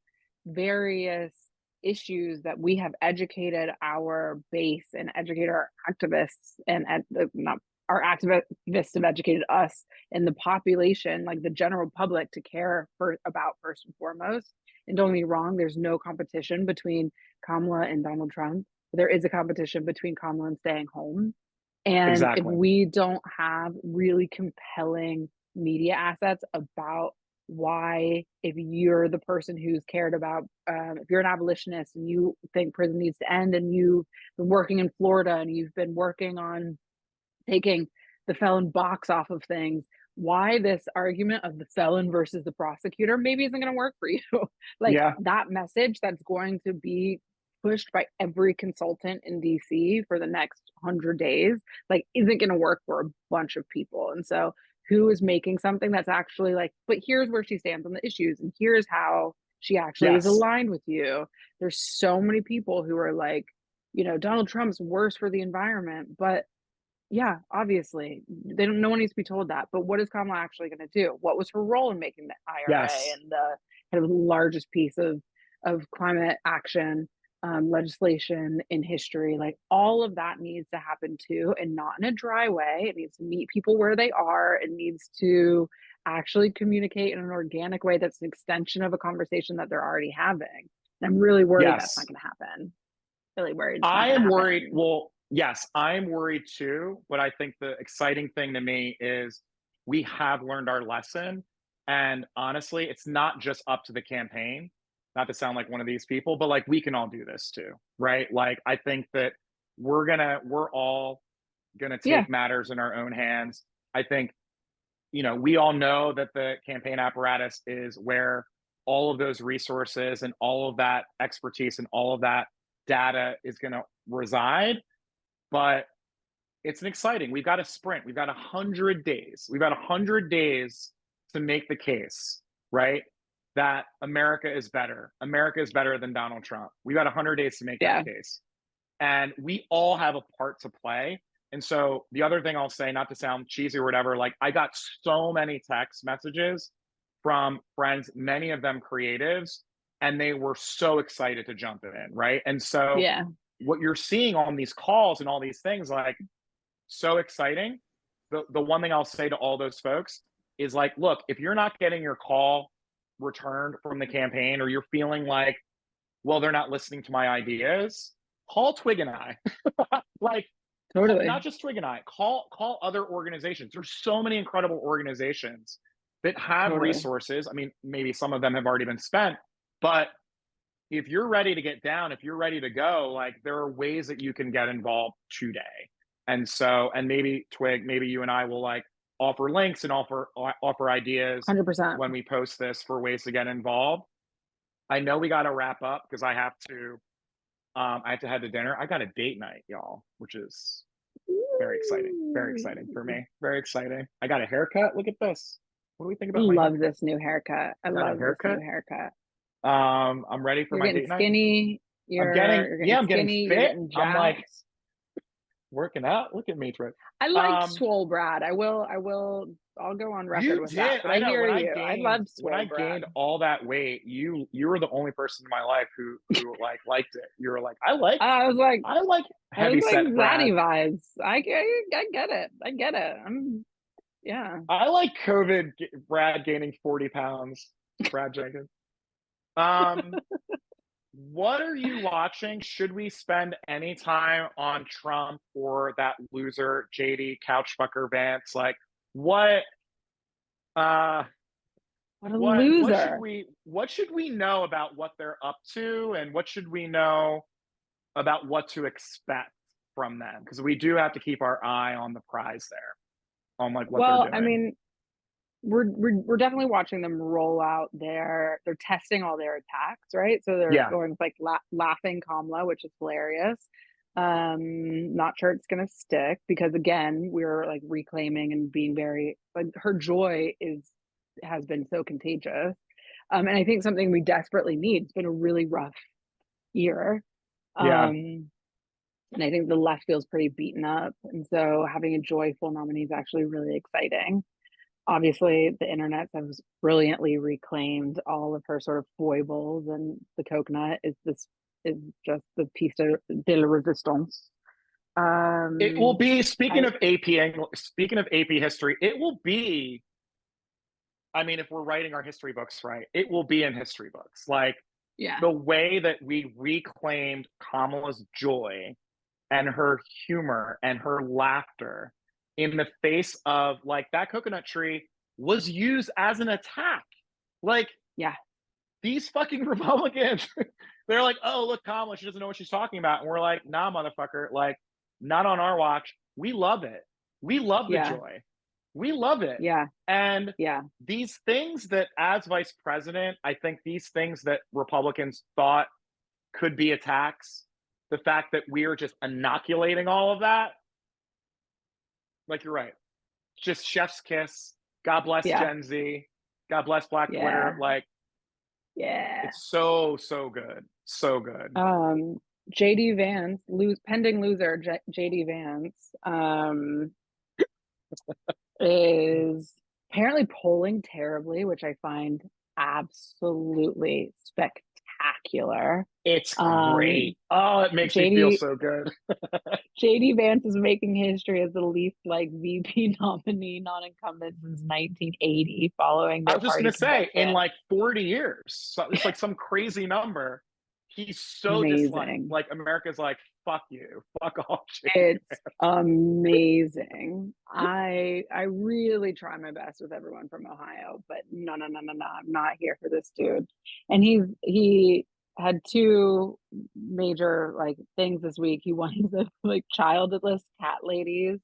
various issues that we have educated our base and educated our activists and not our activists have educated us and the population, like the general public, to care about first and foremost. And don't get me wrong, there's no competition between Kamala and Donald Trump. There is a competition between Kamala and staying home. And if Exactly. we don't have really compelling media assets about why, if you're the person who's cared about, if you're an abolitionist and you think prison needs to end, and you've been working in Florida and you've been working on taking the felon box off of things, why this argument of the felon versus the prosecutor maybe isn't going to work for you. Like, Yeah. that message that's going to be pushed by every consultant in DC for the next 100 days, like, isn't going to work for a bunch of people. And so, who is making something that's actually like, but here's where she stands on the issues, and here's how she actually is Yes. aligned with you. There's so many people who are like, Donald Trump's worse for the environment. But yeah, obviously, no one needs to be told that. But what is Kamala actually going to do? What was her role in making the IRA Yes. and the kind of largest piece of climate action legislation in history? Like all of that needs to happen too, and not in a dry way. It needs to meet people where they are. It needs to actually communicate in an organic way that's an extension of a conversation that they're already having. And I'm really worried that's not Yes. going to happen. Really worried it's not I going to am worried. happen. Well, yes, I'm worried too. But I think the exciting thing to me is we have learned our lesson. And honestly, it's not just up to the campaign, not to sound like one of these people, but like we can all do this too, right? Like, I think that we're all gonna Yeah, take matters in our own hands. I think, we all know that the campaign apparatus is where all of those resources and all of that expertise and all of that data is going to reside. But it's an exciting. We've got a sprint. We've got 100 days. We've got 100 days to make the case, right? That America is better. America is better than Donald Trump. We've got 100 days to make that yeah. case. And we all have a part to play. And so the other thing I'll say, not to sound cheesy or whatever, like I got so many text messages from friends, many of them creatives, and they were so excited to jump in, right? And so Yeah, what you're seeing on these calls and all these things, like so exciting. The one thing I'll say to all those folks is like, look, if you're not getting your call returned from the campaign, or you're feeling like, well, they're not listening to my ideas, call Twig and I. Like, not totally, just Twig and I, call other organizations. There's so many incredible organizations that have totally. resources. I mean, maybe some of them have already been spent, but if you're ready to get down, if you're ready to go, like there are ways that you can get involved today. And so, and maybe Twig, maybe you and I will like offer links and offer ideas 100%. when we post this for ways to get involved. I know we got to wrap up because I have to head to dinner. I got a date night, y'all, which is very exciting. Very exciting for Ooh. me. Very exciting. I got a haircut. Look at this. What do we think about my Love haircut? this new haircut. I I got a love this new haircut. haircut. I'm ready for You're my getting date night. skinny. You're getting I'm getting skinny. You're fit. getting I'm like jacked. working out. Look at me, Trick. I liked Um, Swole Brad. I'll go on record you with that. did. But I I know hear you. I loved when I Swole Brad. gained all that weight, you were the only person in my life who like liked it. You were like, I was like, I like I was heavy like set Zaddy Brad. vibes. I get it. I get it. Yeah. I like Brad gaining 40 pounds. Brad Jenkins. Um, what are you watching? Should we spend any time on Trump or that loser JD Couchfucker Vance? Like, what uh What a loser. what should we know about what they're up to, and what should we know about what to expect from them? Because we do have to keep our eye on the prize there, on like what they're Well, I doing. mean, we're definitely watching them roll out they're testing all their attacks, right? So they're Yeah, going with like laughing Kamala, which is hilarious. Not sure it's gonna stick because again, we're like reclaiming and being very like her joy has been so contagious. And I think something we desperately need. It's been a really rough year. yeah, And I think the left feels pretty beaten up. And so having a joyful nominee is actually really exciting. Obviously, the internet has brilliantly reclaimed all of her sort of foibles, and the coconut is just the piece de la resistance. it will Um, be. I Speaking of AP history, it will be. I mean, if we're writing our history books right, it will be in history books. Like yeah, the way that we reclaimed Kamala's joy and her humor and her laughter in the face of like that coconut tree was used as an attack. Like yeah, these fucking Republicans, they're like, oh, look, Kamala, she doesn't know what she's talking about. And we're like, nah, motherfucker, like, not on our watch. We love it. We love the yeah, joy. We love it. yeah, And yeah, these things that, as vice president, I think these things that Republicans thought could be attacks, the fact that we are just inoculating all of that, like, you're right. Just chef's kiss. God bless yeah, Gen Z. God bless Black Twitter. yeah, Like, yeah. it's so, so good. So good. JD Vance, pending loser JD Vance, is apparently polling terribly, which I find absolutely spectacular. It's great. Oh, it makes me feel JD so good. JD Vance is making history as the least like VP nominee non-incumbent since 1980, following I their was just party gonna say, in convention. like 40 years, so it's like some crazy number. He's so disliked. Amazing. Like America's like, fuck you, fuck off, JD. It's amazing. I really try my best with everyone from Ohio, but no, no, no, no, no. I'm not here for this dude. And he had two major like things this week. He won the like childless cat ladies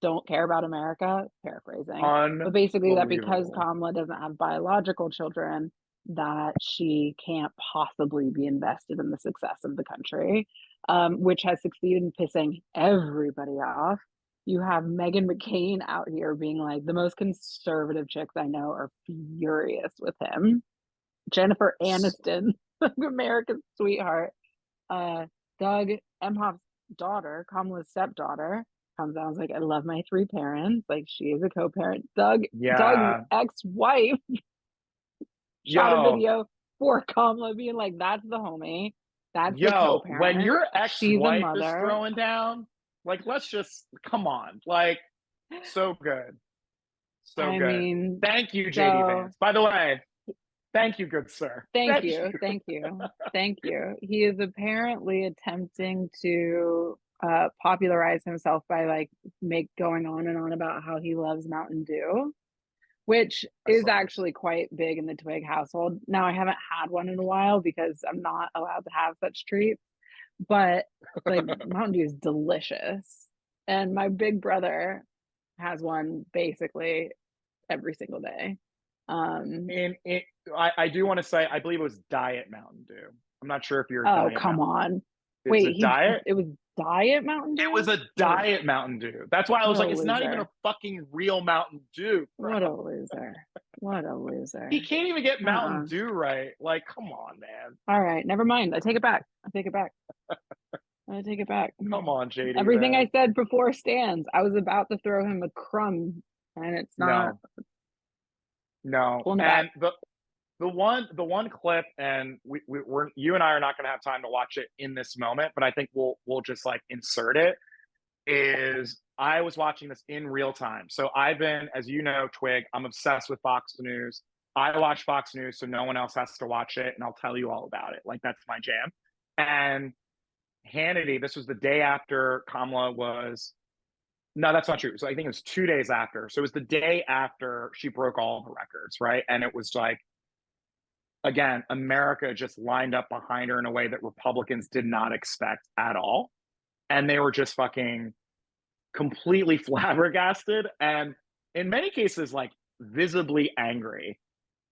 don't care about America, paraphrasing. But basically that because Unbelievable. Kamala doesn't have biological children, that she can't possibly be invested in the success of the country, which has succeeded in pissing everybody off. You have Meghan McCain out here being like, the most conservative chicks I know are furious with him. Jennifer Aniston, America's sweetheart, uh, Doug Emhoff's daughter, Kamala's stepdaughter, comes out and is like, I love my three parents. Like she is a co-parent. Doug's Yeah. ex-wife shot a Yo, video for Kamala being like, that's the homie. That's the when co-parent. your She's a ex-wife is mother. throwing down, like, let's just come on. Like, so good. So I good. mean, Thank you, JD so Vance. By the way, thank you, good sir. thank Thank you. you. Thank you. Thank you. He is apparently attempting to popularize himself by like make going on and on about how he loves Mountain Dew, which I is saw it. actually quite big in the Twig household. Now, I haven't had one in a while because I'm not allowed to have such treats, but like Mountain Dew is delicious. And my big brother has one basically every single day. Um, And I do want to say, I believe it was Diet Mountain Dew. I'm not sure if you're a oh, Diet come Mountain. on. Is Wait, it Diet? it was Diet Mountain It was Dew? a Diet Mountain Dew. That's why I What was a like, it's not even a loser. fucking real Mountain Dew, bro. What a loser. What a He loser. can't even get Mountain Uh-uh. Dew right. Like, come on, man. All right, never mind. I take it back. I take it back. I take it back. Come on, JD Everything I Vance. said before stands. I was about to throw him a crumb, and it's not No, no. pulling it back. And the one clip, and we're you and I are not going to have time to watch it in this moment, but I think we'll just like insert it. Is I was watching this in real time. So I've been, as you know, Twig, I'm obsessed with Fox News. I watch Fox News so no one else has to watch it, and I'll tell you all about it. Like that's my jam. And Hannity, this was the day after Kamala was. No, that's not true. So I think it was 2 days after. So it was the day after she broke all the records, right? And it was like, again, America just lined up behind her in a way that Republicans did not expect at all. And they were just fucking completely flabbergasted and in many cases like visibly angry,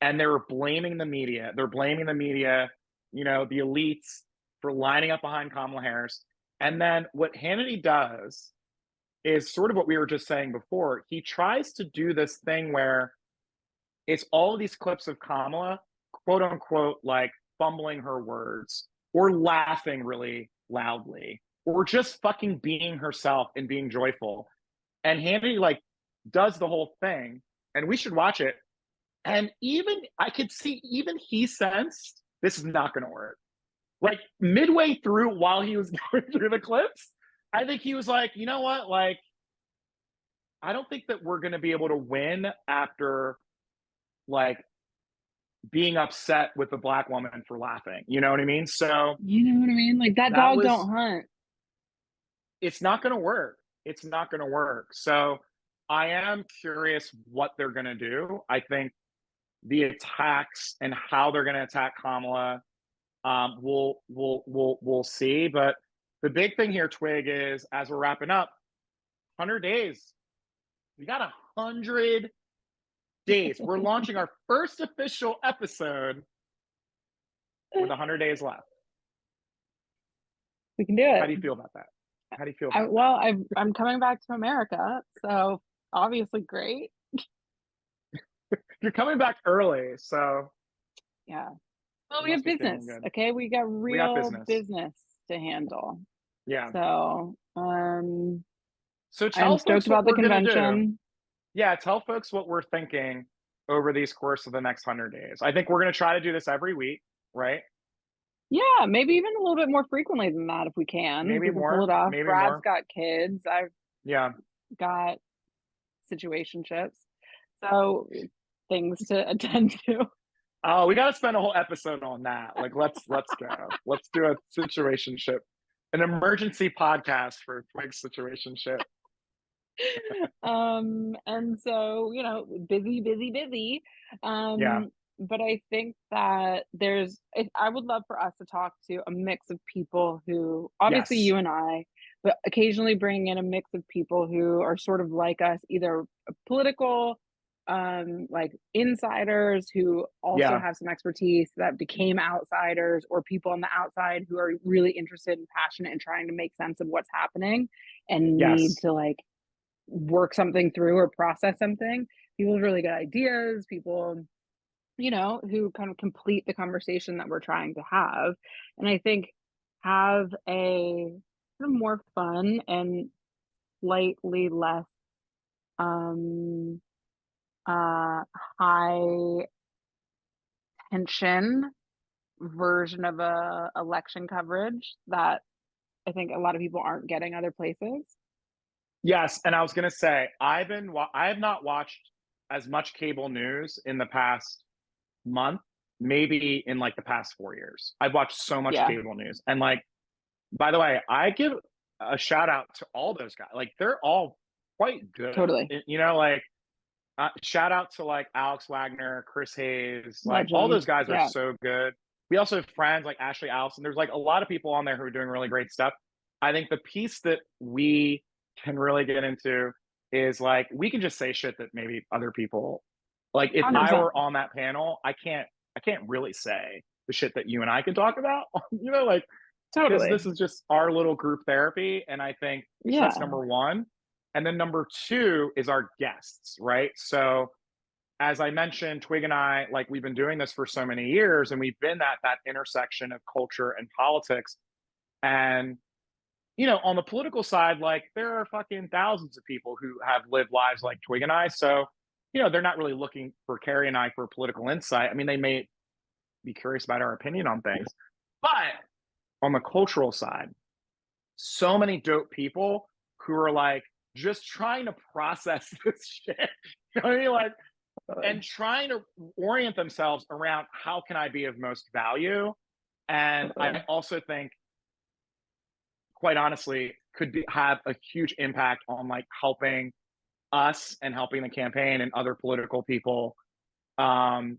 and they were blaming the media. They're blaming the media, the elites, for lining up behind Kamala Harris. And then what Hannity does is sort of what we were just saying before. He tries to do this thing where it's all of these clips of Kamala, quote unquote, like fumbling her words or laughing really loudly or just fucking being herself and being joyful. And Hannity like does the whole thing, and we should watch it. And even I could see, even he sensed this is not going to work. Like midway through, while he was going through the clips, I think he was like, you know what? Like, I don't think that we're going to be able to win after like being upset with the black woman for laughing. You know what I mean? So You know what I mean? Like that that dog was, don't hunt. it's not going to work. It's not going to work. So I am curious what they're going to do. I think the attacks and how they're going to attack Kamala, we'll see. But the big thing here, Twig, is as we're wrapping up, 100 days. We got 100 days. We're launching our first official episode with 100 days left. We can do How it. do you feel about that? How do you feel about that? Well, I'm coming back to America, so obviously great. You're coming back early, so Yeah. Well, you we have must be feeling business. good. Okay, we got We got real business. business to handle. Yeah. So, So I'm tell stoked folks what about the we're gonna do. convention. Yeah, tell folks what we're thinking over these course of the next 100 days. I think we're gonna try to do this every week, right? Yeah, maybe even a little bit more frequently than that if we can. If Maybe we can pull it more, off. maybe Brad's more. got kids. I've Yeah. got situationships. So things to attend to. Oh, we gotta spend a whole episode on that. Like, let's go. Let's do a situationship, an emergency podcast for Twig situationship. And so, busy, busy, busy. Yeah. But I think that I would love for us to talk to a mix of people who, obviously Yes. you and I, but occasionally bring in a mix of people who are sort of like us, either political, like insiders who also Yeah. have some expertise that became outsiders, or people on the outside who are really interested and passionate and trying to make sense of what's happening and need Yes. to like work something through or process something. People with really good ideas, people, who kind of complete the conversation that we're trying to have. And I think have a kind of more fun and slightly less um high tension version of a election coverage that I think a lot of people aren't getting other places. Yes. And I was gonna say, I have not watched as much cable news in the past month, maybe in like the past 4 years. I've watched so much Yeah, cable news. And like, by the way, I give a shout out to all those guys. Like, they're all quite good. totally. Like, shout out to like Alex Wagner, Chris Hayes, like all Legend. those guys are Yeah, so good. We also have friends like Ashley Allison. There's like a lot of people on there who are doing really great stuff. I think the piece that we can really get into is like we can just say shit that maybe other people, like if I 100%. were on that panel, I can't really say the shit that you and I can talk about, like because Totally. this is just our little group therapy. And I think so that's Yeah. number one. And then number two is our guests, right? So as I mentioned, Twig and I, like we've been doing this for so many years, and we've been at that intersection of culture and politics. And on the political side, like there are fucking thousands of people who have lived lives like Twig and I. So, they're not really looking for Carrie and I for political insight. I mean, they may be curious about our opinion on things, but on the cultural side, so many dope people who are like just trying to process this shit. You know what I mean? Like, Totally. and trying to orient themselves around how can I be of most value. And I Totally. also think, quite honestly, have a huge impact on like helping us and helping the campaign and other political people um,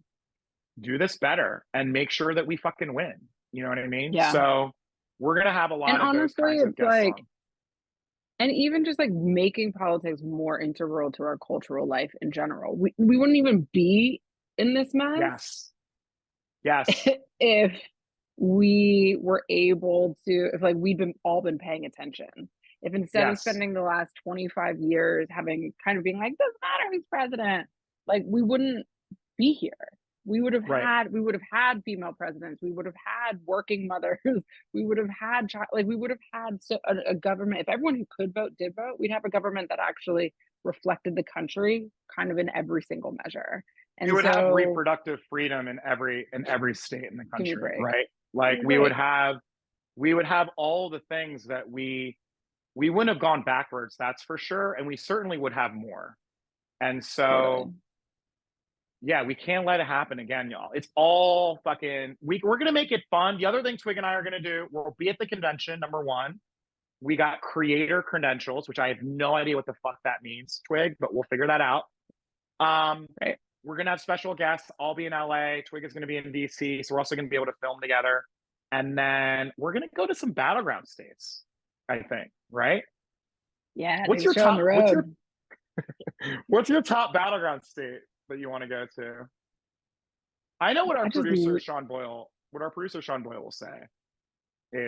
do this better and make sure that we fucking win. You know what I mean? Yeah. So we're gonna have a And lot of those honestly, kinds of it's guests like, on. and even just like making politics more integral to our cultural life in general. We wouldn't even be in this mess Yes. Yes. if we were able to, if like we'd been paying attention. If instead of Yes. spending the last 25 years having kind of being like, doesn't matter who's president, like we wouldn't be here. Right. We would have had female presidents. We would have had working mothers. We would have had we would have had a government. If everyone who could vote did vote, we'd have a government that actually reflected the country kind of in every single measure. We And would have so reproductive freedom in every state in the give me a country, break. right? Give Like me a break. we would have all the things that we wouldn't have gone backwards, that's for sure, and we certainly would have more. And so Totally. yeah, we can't let it happen again, y'all. It's all fucking we're gonna make it fun. The other thing Twig and I are gonna do, we'll be at the convention, number one. We got creator credentials, which I have no idea what the fuck that means, Twig, but we'll figure that out. Um, Right. we're gonna have special guests. I'll be in LA. Twig is gonna be in DC, so we're also gonna be able to film together. And then we're gonna go to some battleground states, I think, right? Yeah, What's take the your show on the top? road. What's your top battleground state that you want to go to? I know I just what our producer Sean Boyle will say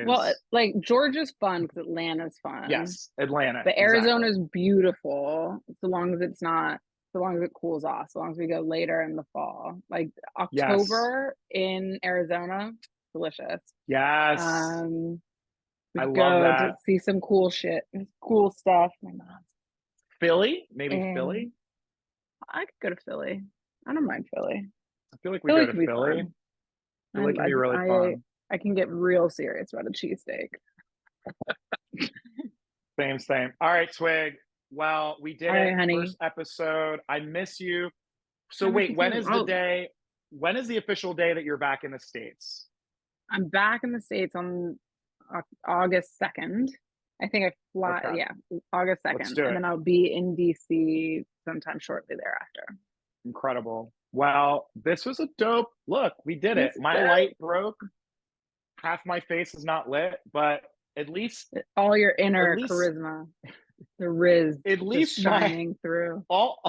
well, is like Georgia's fun because Atlanta's fun, yes, Atlanta, but exactly. Arizona's beautiful so long as it cools off, so long as we go later in the fall. Like Yes, October in Arizona, delicious. yes, Um, I We love go to that. see some cool shit, cool stuff. My mom's Philly, maybe and Philly. I could go to Philly. I don't mind Philly. I feel like we go Philly to can be Philly. fun. Philly can be really I fun. I can get real serious about a cheesesteak. Same, same. All right, Twig. Well, we did All it. right, honey. First episode. I miss you. So I miss you wait, when too. is the Oh, day? When is the official day that you're back in the States? I'm back in the States on August 2nd. I think I fly, Okay, yeah, August let's 2nd. do And it. then I'll be in DC sometime shortly thereafter. Incredible. Well, this was a dope look. We did it. This is My light broke. Half my face is not lit, but at least, all your at inner least, charisma, the Riz at just least my shining through. all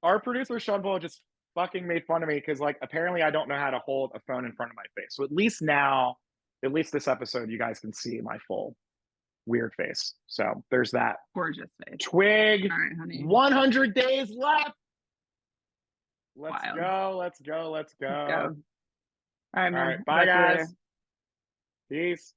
our producer Sean Paul just fucking made fun of me because like apparently I don't know how to hold a phone in front of my face. So at least now, at least this episode, you guys can see my full weird face. So there's that. Gorgeous face. Twig, All right, honey. 100 days left. Let's Wild. go. Let's go. Let's Let's go. go. All right, All right. man. Bye, Talk to you later. guys. Peace.